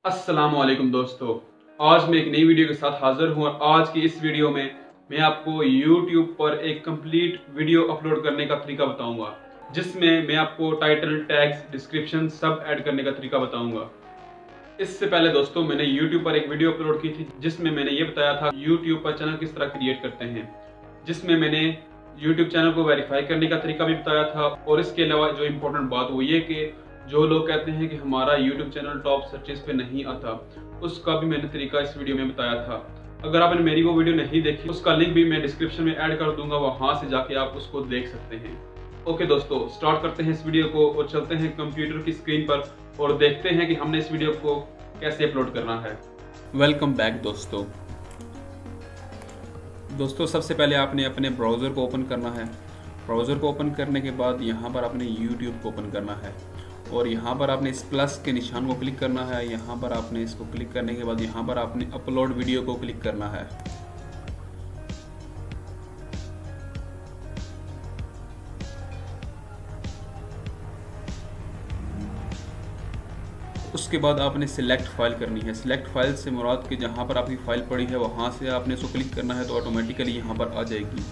अस्सलामुअलैकुम दोस्तों, आज मैं एक नई वीडियो के साथ हाजिर हूँ और आज की इस वीडियो में मैं आपको YouTube पर एक कंप्लीट वीडियो अपलोड करने का तरीका बताऊंगा, जिसमें मैं आपको टाइटल, टैग्स, डिस्क्रिप्शन सब ऐड करने का तरीका बताऊंगा। इससे पहले दोस्तों मैंने YouTube पर एक वीडियो अपलोड की थी जिसमें मैंने ये बताया था YouTube पर चैनल किस तरह क्रिएट करते हैं, जिसमें मैंने YouTube चैनल को वेरीफाई करने का तरीका भी बताया था। और इसके अलावा जो इम्पोर्टेंट बात वो ये कि जो लोग कहते हैं कि हमारा YouTube चैनल टॉप सर्चेस पे नहीं आता, उसका भी मैंने तरीका इस वीडियो में बताया था। अगर आपने मेरी वो वीडियो नहीं देखी, उसका लिंक भी मैं डिस्क्रिप्शन में ऐड कर दूंगा, वहां से जाके आप उसको देख सकते हैं। ओके दोस्तों, स्टार्ट करते हैं इस वीडियो को और चलते हैं कंप्यूटर की स्क्रीन पर और देखते हैं कि हमने इस वीडियो को कैसे अपलोड करना है। वेलकम बैक दोस्तों, सबसे पहले आपने अपने ब्राउज़र को ओपन करना है। ब्राउज़र को ओपन करने के बाद यहाँ पर आपने YouTube को ओपन करना है और यहाँ पर आपने इस प्लस के निशान को क्लिक करना है। यहाँ पर आपने इसको क्लिक करने के बाद यहाँ पर आपने अपलोड वीडियो को क्लिक करना है। उसके बाद आपने सिलेक्ट फाइल करनी है। सिलेक्ट फाइल से मुराद कि जहाँ पर आपकी फ़ाइल पड़ी है वहाँ से आपने इसको क्लिक करना है तो ऑटोमेटिकली यहाँ पर आ जाएगी।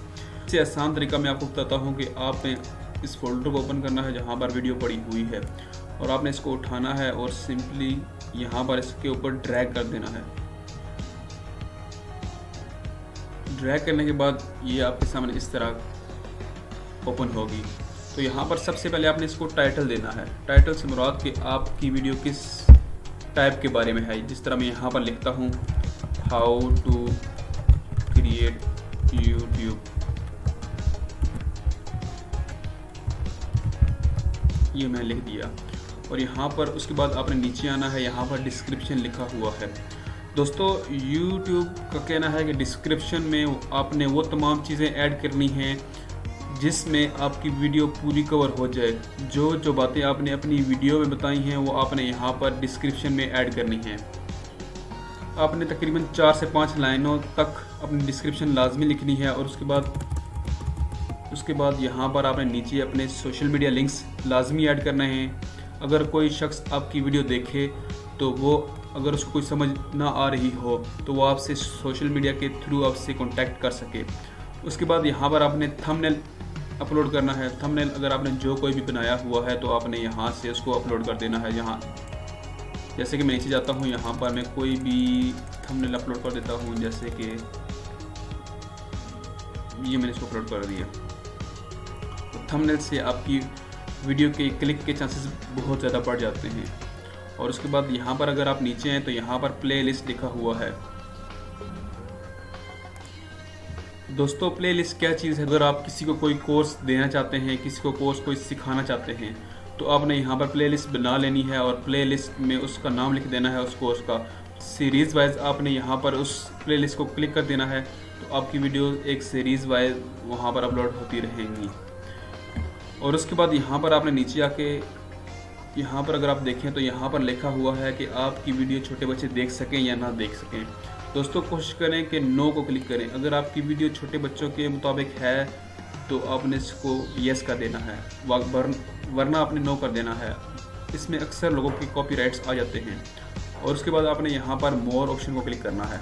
इससे आसान तरीका मैं आपको बताता हूँ कि आपने इस फोल्डर को ओपन करना है जहाँ पर वीडियो पड़ी हुई है और आपने इसको उठाना है और सिंपली यहाँ पर इसके ऊपर ड्रैग कर देना है। ड्रैग करने के बाद ये आपके सामने इस तरह ओपन होगी। तो यहाँ पर सबसे पहले आपने इसको टाइटल देना है। टाइटल से मुराद कि आपकी वीडियो किस टाइप के बारे में है। जिस तरह मैं यहाँ पर लिखता हूँ, हाउ टू क्रिएट यूट्यूब, ये मैंने लिख दिया। और यहाँ पर उसके बाद आपने नीचे आना है, यहाँ पर डिस्क्रिप्शन लिखा हुआ है। दोस्तों, YouTube का कहना है कि डिस्क्रिप्शन में आपने वो तमाम चीज़ें ऐड करनी हैं जिसमें आपकी वीडियो पूरी कवर हो जाए। जो बातें आपने अपनी वीडियो में बताई हैं वो आपने यहाँ पर डिस्क्रिप्शन में ऐड करनी है। आपने तकरीबन 4 से 5 लाइनों तक अपनी डिस्क्रिप्शन लाजमी लिखनी है। और उसके बाद यहाँ पर आपने नीचे अपने सोशल मीडिया लिंक्स लाजमी ऐड करने हैं। अगर कोई शख्स आपकी वीडियो देखे तो वो अगर उसको कोई समझ ना आ रही हो तो वो आपसे सोशल मीडिया के थ्रू आपसे कांटेक्ट कर सके। उसके बाद यहाँ पर आपने थंबनेल अपलोड करना है। थंबनेल अगर आपने जो कोई भी बनाया हुआ है तो आपने यहाँ से उसको अपलोड कर देना है। यहाँ जैसे कि मैं नीचे जाता हूँ, यहाँ पर मैं कोई भी थंबनेल अपलोड कर देता हूँ, जैसे कि ये मैंने इसको अपलोड कर दिया। थंबनेल से आपकी वीडियो के क्लिक के चांसेस बहुत ज़्यादा बढ़ जाते हैं। और उसके बाद यहाँ पर अगर आप नीचे हैं तो यहाँ पर प्लेलिस्ट लिखा हुआ है। दोस्तों, प्लेलिस्ट क्या चीज़ है? अगर आप किसी को कोई कोर्स देना चाहते हैं, किसी को कोर्स कोई सिखाना चाहते हैं तो आपने यहाँ पर प्लेलिस्ट बना लेनी है और प्लेलिस्ट में उसका नाम लिख देना है। उस कोर्स का सीरीज़ वाइज आपने यहाँ पर उस प्लेलिस्ट को क्लिक कर देना है तो आपकी वीडियो एक सीरीज़ वाइज वहाँ पर अपलोड होती रहेंगी। और उसके बाद यहाँ पर आपने नीचे आके यहाँ पर अगर आप देखें तो यहाँ पर लिखा हुआ है कि आपकी वीडियो छोटे बच्चे देख सकें या ना देख सकें। दोस्तों, कोशिश करें कि नो को क्लिक करें। अगर आपकी वीडियो छोटे बच्चों के मुताबिक है तो आपने इसको यस कर देना है, वरना आपने नो कर देना है। इसमें अक्सर लोगों के कॉपीराइट्स आ जाते हैं। और उसके बाद आपने यहाँ पर मोर ऑप्शन को क्लिक करना है।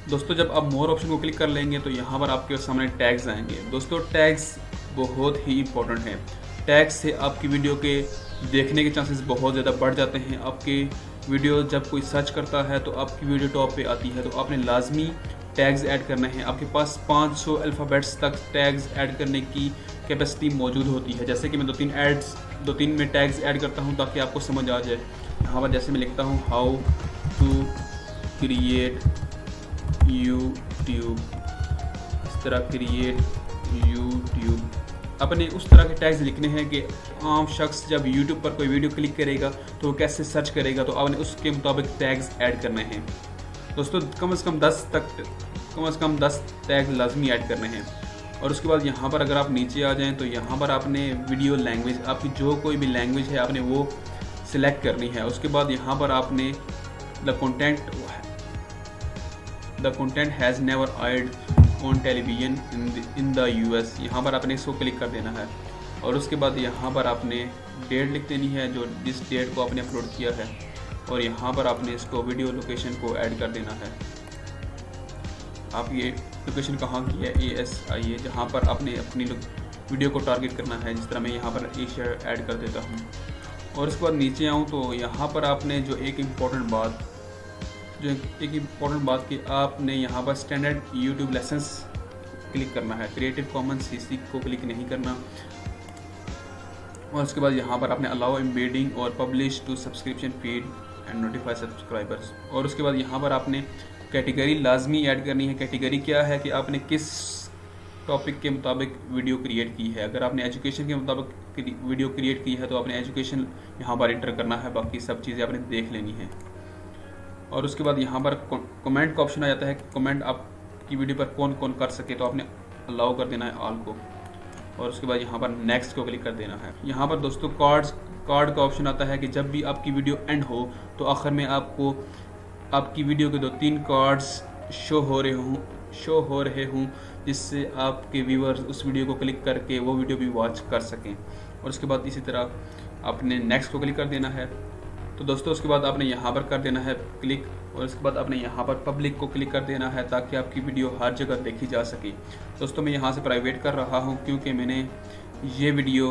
दोस्तों, जब आप मोर ऑप्शन को क्लिक कर लेंगे तो यहाँ पर आपके सामने टैग्स आएंगे। दोस्तों, टैग्स बहुत ही इंपॉर्टेंट हैं। टैग्स से आपकी वीडियो के देखने के चांसेस बहुत ज़्यादा बढ़ जाते हैं। आपकी वीडियो जब कोई सर्च करता है तो आपकी वीडियो टॉप पे आती है, तो आपने लाजमी टैग्स ऐड करने हैं। आपके पास 500 अल्फ़ाबेट्स तक टैग्स ऐड करने की कैपेसिटी मौजूद होती है। जैसे कि मैं दो तीन में टैग्स ऐड करता हूँ ताकि आपको समझ आ जाए। यहाँ पर जैसे मैं लिखता हूँ, हाउ टू क्रिएट यूट्यूब, इस तरह क्रिएट यूट्यूब। अपने उस तरह के टैग्स लिखने हैं कि आम शख्स जब YouTube पर कोई वीडियो क्लिक करेगा तो वो कैसे सर्च करेगा, तो आपने उसके मुताबिक टैग्स ऐड करने हैं। दोस्तों, कम से कम 10 टैग लाजमी ऐड करने हैं। और उसके बाद यहाँ पर अगर आप नीचे आ जाएं तो यहाँ पर आपने वीडियो लैंग्वेज, आपकी जो कोई भी लैंग्वेज है आपने वो सिलेक्ट करनी है। उसके बाद यहाँ पर आपने the content has never aired on television in the US, यहाँ पर आपने इसको क्लिक कर देना है। और उसके बाद यहाँ पर आपने डेट लिख देनी है, जो जिस डेट को आपने अपलोड किया है, और यहाँ पर आपने इसको वीडियो लोकेशन को ऐड कर देना है। आप ये लोकेशन कहाँ की है, ASI है, जहाँ पर आपने अपनी वीडियो को टारगेट करना है। जिस तरह मैं यहाँ पर एशिया ऐड कर देता हूँ और उसके बाद नीचे आऊँ तो यहाँ पर आपने जो एक इम्पॉर्टेंट बात कि आपने यहाँ पर स्टैंडर्ड यूट्यूब लाइसेंस क्लिक करना है, क्रिएटिव कॉमन्स CC को क्लिक नहीं करना। और उसके बाद यहाँ पर आपने अलाउ एम्बेडिंग और publish to subscription feed and notify subscribers. और उसके बाद यहाँ पर आपने कैटेगरी लाजमी ऐड करनी है। कैटेगरी क्या है कि आपने किस टॉपिक के मुताबिक वीडियो क्रिएट की है। अगर आपने एजुकेशन के मुताबिक वीडियो क्रिएट की है तो आपने एजुकेशन यहाँ पर इंटर करना है, बाकी सब चीज़ें आपने देख लेनी है। और उसके बाद यहाँ पर कमेंट का ऑप्शन आ जाता है कि कमेंट आपकी वीडियो पर कौन कौन कर सके, तो आपने अलाउ कर देना है ऑल को। और उसके बाद यहाँ पर नेक्स्ट को क्लिक कर देना है। यहाँ पर दोस्तों कार्ड का ऑप्शन आता है कि जब भी आपकी वीडियो एंड हो तो आखिर में आपको आपकी वीडियो के 2-3 कार्ड्स शो हो रहे हों, जिससे आपके व्यूअर्स उस वीडियो को क्लिक करके वो वीडियो भी वॉच कर सकें। और उसके बाद इसी तरह आपने नेक्स्ट को क्लिक कर देना है। तो दोस्तों उसके बाद आपने यहाँ पर कर देना है क्लिक, और उसके बाद आपने यहाँ पर पब्लिक को क्लिक कर देना है ताकि आपकी वीडियो हर जगह देखी जा सके। दोस्तों मैं यहाँ से प्राइवेट कर रहा हूँ क्योंकि मैंने ये वीडियो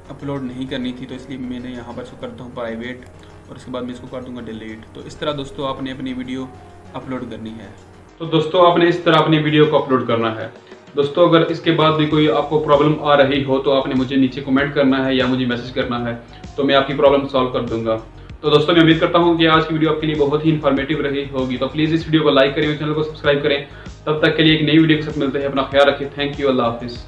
अपलोड नहीं करनी थी, तो इसलिए मैंने यहाँ पर इसको करता हूँ प्राइवेट और उसके बाद मैं इसको कर दूँगा डिलीट। तो इस तरह दोस्तों आपने अपनी वीडियो अपलोड करनी है। तो दोस्तों आपने इस तरह अपनी वीडियो को अपलोड करना है। दोस्तों अगर इसके बाद भी कोई आपको प्रॉब्लम आ रही हो तो आपने मुझे नीचे कमेंट करना है या मुझे मैसेज करना है, तो मैं आपकी प्रॉब्लम सॉल्व कर दूंगा। तो दोस्तों मैं उम्मीद करता हूं कि आज की वीडियो आपके लिए बहुत ही इन्फॉर्मेटिव रही होगी। तो प्लीज़ इस वीडियो को लाइक करें और चैनल को सब्सक्राइब करें। तब तक के लिए एक नई वीडियो के साथ मिलते हैं। अपना ख्याल रखिए। Thank you. अल्लाह हाफिज़।